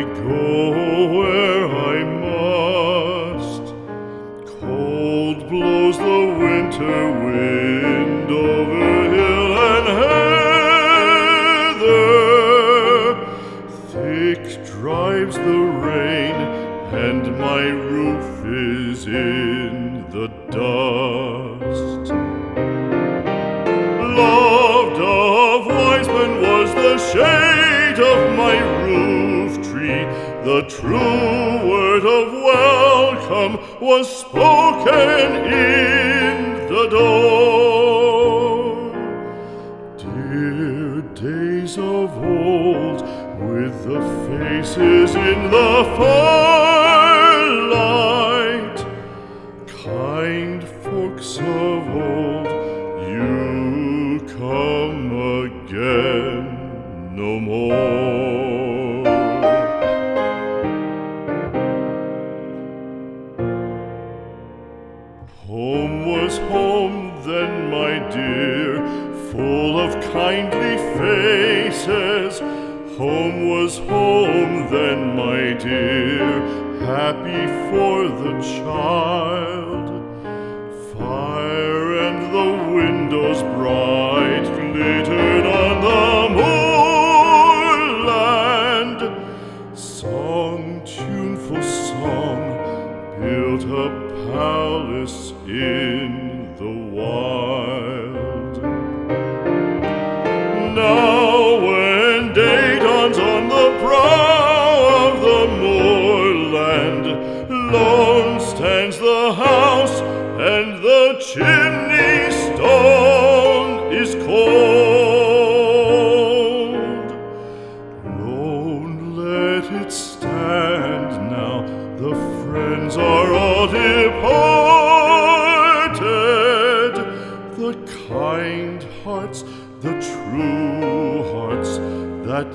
go where I must. Cold blows the winter wind over hill and heather. Thick drives the rain, and my roof is in the dust. Loved of wise men was the shade of my roof tree. The true word of welcome was spoken in the door. Dear days of old, with the faces in the firelight, kind folks of old, you come again no more. Home was home then, my dear, full of kindly faces. Home was home then, my dear, happy for the child. Fire and the windows bright glittered on the moorland. Song, tuneful song, built a palace in the wild. Now when day dawns on the brow of the moorland, lone stands the house, and the chimney stone is cold. Lone, let it stand now, the friends are all departed. The kind hearts, the true hearts that